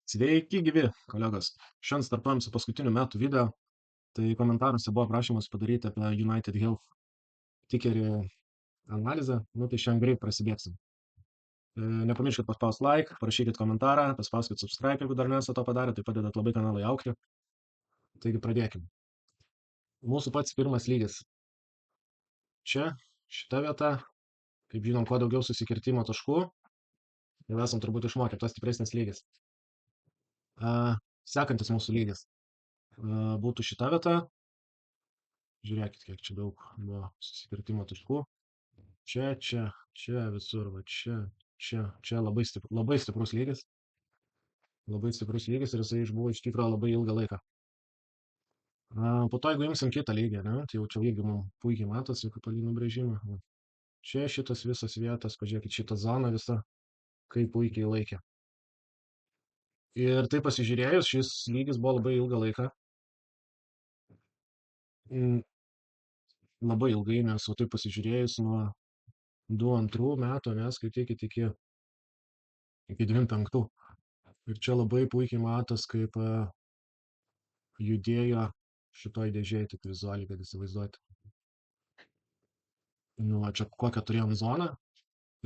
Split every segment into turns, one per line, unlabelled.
Sveiki, gyvi kolegos. Šiandien startuojam su paskutiniu metų video. Tai komentaruose buvo prašymas padaryti apie United Health tikerį analizę. Tai šiandien greit prasibėgsim. Nepamirškit paspaust like, parašykit komentarą, paspauskit subscribe, jeigu dar nesate to padarę, tai padedat labai kanalai aukti. Taigi pradėkim. Mūsų pats pirmas lygis. Čia, šita vieta, kaip žinom, kuo daugiau susikirtimo taškų, jau esam turbūt išmokę, tas stipresnis lygis. Sekantis mūsų lygis būtų šita vieta. Žiūrėkit, kiek čia daug buvo susikirtimo taškų. Čia visur, va čia labai stiprus lygis. Labai stiprus lygis ir jisai išbuvo iš tikrųjų labai ilgą laiką. Po to, jeigu imsim kitą lygį, ne, tai jau čia lygiai mums puikiai matosi, kaip palį nubrėžimą. Čia šitas visas vietas, pažiūrėkit, šitą zoną visą, kaip puikiai laikė. Ir tai pasižiūrėjus, šis lygis buvo labai ilgą laiką. Labai ilgai, nes o tai pasižiūrėjus nuo 22 metų, neskaitykit iki 25. Ir čia labai puikiai matos, kaip judėjo šitoj dėžėje, tik vizualiai, kad įsivaizduoti. Čia kokią turėjom zoną.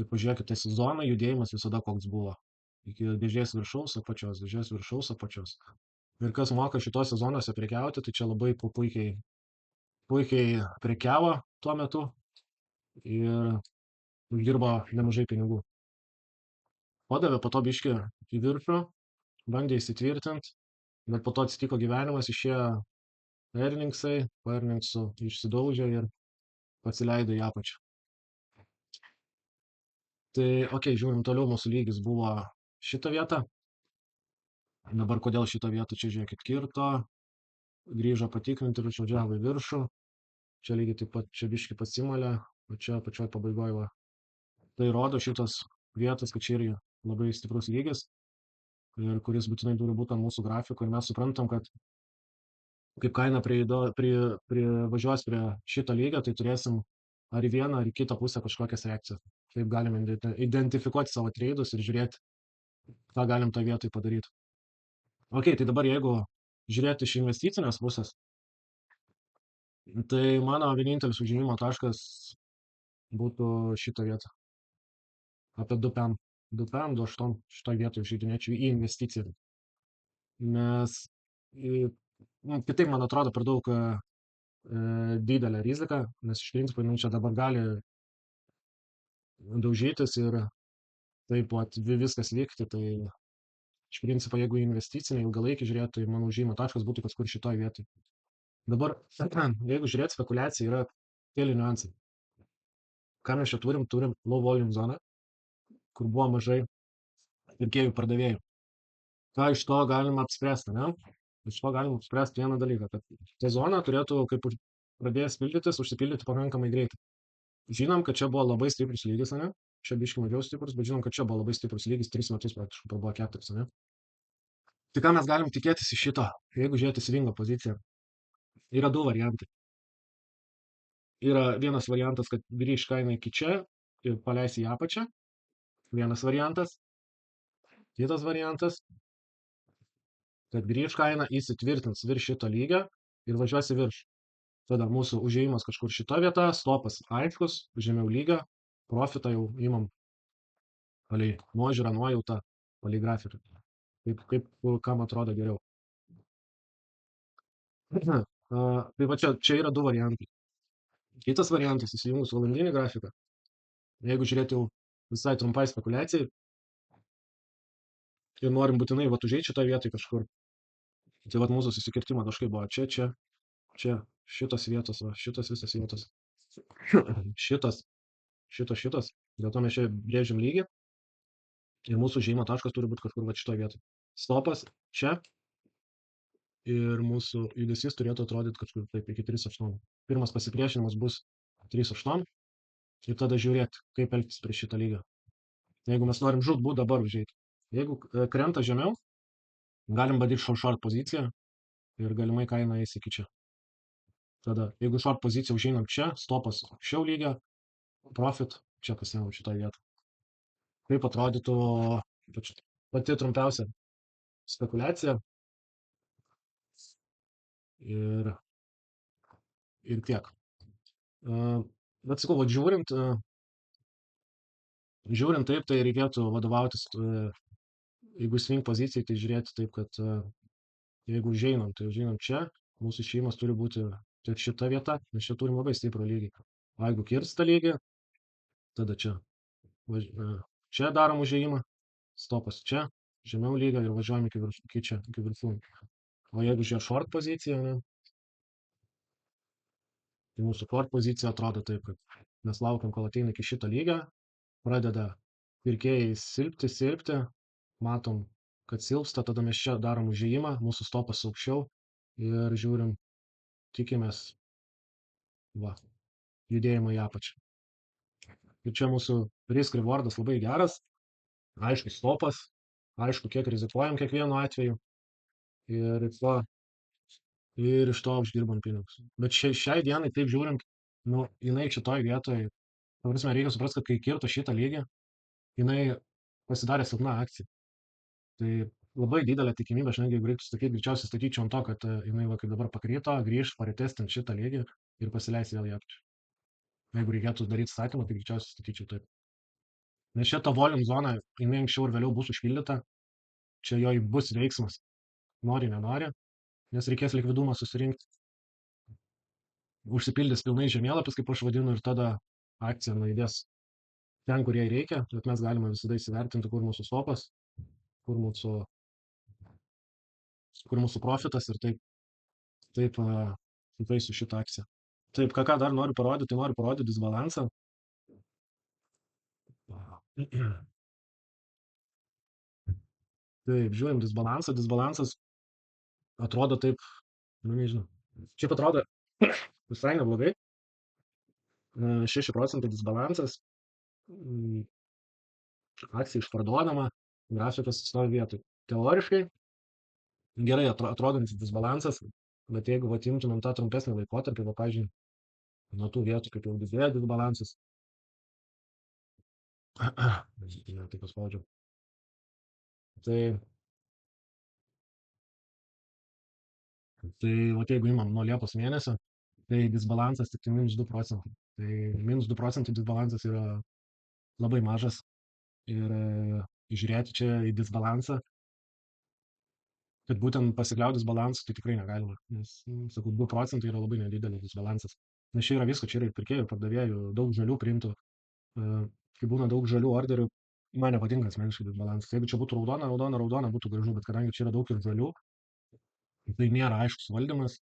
Ir pažiūrėkit, tas zona judėjimas visada koks buvo. Iki dėžės viršaus apačios, dėžės viršaus apačios. Ir kas moka šitose zonose prekiauti, tai čia labai puikiai prekiavo tuo metu ir uždirbo nemažai pinigų. Padavė po to biškį į viršų, bandė įsitvirtinti, bet po to atsitiko gyvenimas, išėjo earningsai, po earningsų išsidaužė ir pasileido į apačią. Tai, žiūrim toliau, mūsų lygis buvo šitą vietą. Dabar kodėl šitą vietą čia, žiūrėkit, kirto, grįžo patikrinti ir išvažiavo į viršų. Čia lygiai taip pat, čia biškį pasimalė, o čia pačioj pabaigoje va. Tai rodo šitas vietas, kad čia irgi labai stiprus lygis, ir kuris būtinai turi būti ant mūsų grafiko. Ir mes suprantam, kad kaip kaina privažiuos prie šito lygio, tai turėsim ar į vieną, ar į kitą pusę kažkokias reakcijas. Taip galime identifikuoti savo treidus ir žiūrėti, ką galim tą vietoj padaryti. Tai dabar jeigu žiūrėti iš investicinės pusės, tai mano vienintelis užėjimo taškas būtų šitą vietą. Apie 2 2,8 šitoj vietoj žaidinėčiau į investiciją. Nes kitaip, man atrodo, per daug didelė rizika, nes iš principo čia dabar gali daužytis ir taip viskas vykti. Tai iš principo, jeigu investicinį ilgalaikį žiūrėti, tai mano užėjimo taškas būtų kažkur šitoj vietoj. Dabar, jeigu žiūrėti spekulaciją, yra keli niuansai. Ką mes čia turim? Turim low volume zoną, kur buvo mažai pirkėjų pardavėjų. Ką iš to galima apspręsti, ne? Iš to galima apspręsti vieną dalyką, kad ta zona turėtų, kaip pradėjęs pildytis, užsipildyti pakankamai greitai. Žinom, kad čia buvo labai stiprus lygis, ne? Čia biškai mažiau stiprus, bet žinom, kad čia buvo labai stiprus lygis, 3 metus praktiškai prabuvo 4, ne? Tai ką mes galim tikėtis iš šito, jeigu žiūrėti svingo poziciją? Yra 2 variantai. Yra vienas variantas, kad grįž kaina iki čia ir paleis į apačią. Vienas variantas. Kitas variantas, kad grįž kaina, įsitvirtins virš šito lygio ir važiuos į viršų. Tada mūsų užėjimas kažkur šita vieta, stopas aiškus, žemiau lygio, profitą jau imam palei nuožiūrą, nuojautą, palei grafiką. Kaip kam atrodo geriau. Tai va čia yra 2 variantai. Kitas variantas, įsijungus valandinį grafiką. Jeigu žiūrėti jau visai trumpai spekuliacijai ir norim būtinai užeiti šitą vietą kažkur, tai mūsų susikirtimo taškai buvo čia, šitos vietos, šitos visas vietos, šitos, dėl to mes čia brėžiam lygį ir mūsų užėjimo taškas turi būti kažkur šitoje vietoje. Stopas čia ir mūsų judesys turėtų atrodyti kažkur taip iki 3,8. Pirmas pasipriešinimas bus 3,8 ir tada žiūrėti, kaip elgtis prie šitą lygą. Jeigu mes norim žūtbūt dabar užeiti. Jeigu krenta žemiau, galim bandyti short poziciją ir galimai kaina eis iki čia. Tada, jeigu short poziciją užeinam čia, stopas aukščiau lygio, profit čia pasiėmam šitą vietą. Kaip atrodytų pati trumpiausia spekuliacija ir, ir tiek. Bet sakau, vat žiūrint taip, tai reikėtų vadovautis, jeigu swing pozicijai, tai žiūrėti taip, kad jeigu užeinam, tai užeinam čia, mūsų išėjimas turi būti tiek šita vieta, nes čia turim labai stiprų lygį. O jeigu kirsta lygį, tada čia. Čia darom užėjimą, stopas čia, žemiau lygio ir važiuojam iki čia, iki viršūnės. O jeigu žiūrėt short poziciją, ne, tai mūsų short pozicija atrodo taip, kad mes laukiam, kol ateina iki šito lygio, pradeda pirkėjai silpti, matom, kad silpsta, tada mes čia darom užėjimą, mūsų stopas aukščiau ir žiūrim, tikimės, va, judėjimą į apačią. Ir čia mūsų risk rewardas labai geras, aišku stopas, aišku, kiek rizikuojam kiekvienu atveju ir iš to uždirbam pinigus. Bet šiai dienai, taip žiūrint, nu, jinai šitoj vietoj, ta prasme, reikia suprasti, kad kai kirto šitą lygį, jinai pasidarė silpna akcija. Tai labai didelė tikimybė, aš netgi jeigu reiktų statyti, greičiausiai statyčiau ant to, kad jinai va, kaip dabar pakrito, grįž, paretestinti šitą lygį ir pasileis vėl į apačią. Jeigu reikėtų daryti statymą, tai greičiausiai statyčiau taip. Nes šita volume zona, jinai anksčiau ir vėliau bus užpildyta, čia joj bus veiksmas, nori, nenori, nes reikės likvidumą susirinkti. Užsipildys pilnai žemėlapis, kaip aš vadinu, ir tada akcija nuėdės ten, kur jai reikia, bet mes galime visada įsivertinti, kur mūsų stopas, kur mūsų profitas ir taip su šitą akciją. Taip, ką dar noriu parodyti, tai noriu parodyti disbalansą. Taip, žiūrim disbalansą, disbalansas atrodo taip, nu nežinau, šiaip atrodo visai neblogai, 6% disbalansas, akcija išparduodama, grafikas stovi vietoj. Teoriškai gerai atrodantis disbalansas, bet jeigu imtumėm tą trumpesnį laikotarpį, pavyzdžiui, nuo tų vietų, kaip jau didėja disbalansas, tai paspaudžiau. Tai jeigu imam nuo Liepos mėnesio, tai disbalansas tik tai -2%. Tai -2% disbalansas yra labai mažas ir žiūrėti čia į disbalansą, kad būtent pasikliauti disbalansu, tai tikrai negalima, nes, sakau, 2% yra labai nedidelis disbalansas. Nes čia yra visko, čia yra ir pirkėjų, pardavėjų, daug žalių priimtų. Kai būna daug žalių orderių, man nepatinka asmeniškai disbalansas. Jeigu čia būtų raudona būtų gražu, bet kadangi čia yra daug ir žalių, tai nėra aiškus valdymas,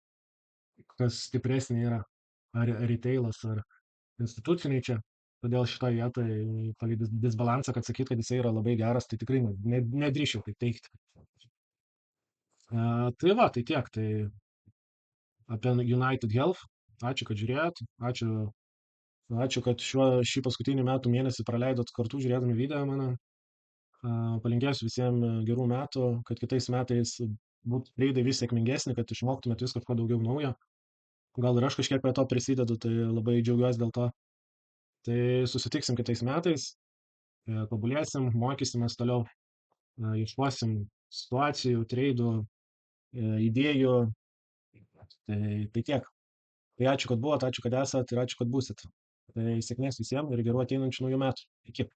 kas stipresnė yra, ar retailas, ar instituciniai čia. Todėl šitoje vietoje palei disbalansą, kad sakyt, kad jisai yra labai geras, tai tikrai nedrįšiau taip teikti. Tai va, tai tiek. Tai apie United Health. Ačiū, kad žiūrėjot. Ačiū, kad šį paskutinį metų mėnesį praleidot kartu žiūrėdami video mano. Palinkėsiu visiems gerų metų, kad kitais metais būtų treidai vis sėkmingesni, kad išmoktumėt vis kažko daugiau naujo. Gal ir aš kažkiek prie to prisidedu, tai labai džiaugiuosi dėl to. Tai susitiksim kitais metais, tobulėsim, mokysimės toliau, ieškosim situacijų, treidų, idėjų. Tai tiek. Tai ačiū, kad buvot, ačiū, kad esat ir ačiū, kad būsit. Tai sėkmės visiems ir gerų ateinančių naujų metų. Iki.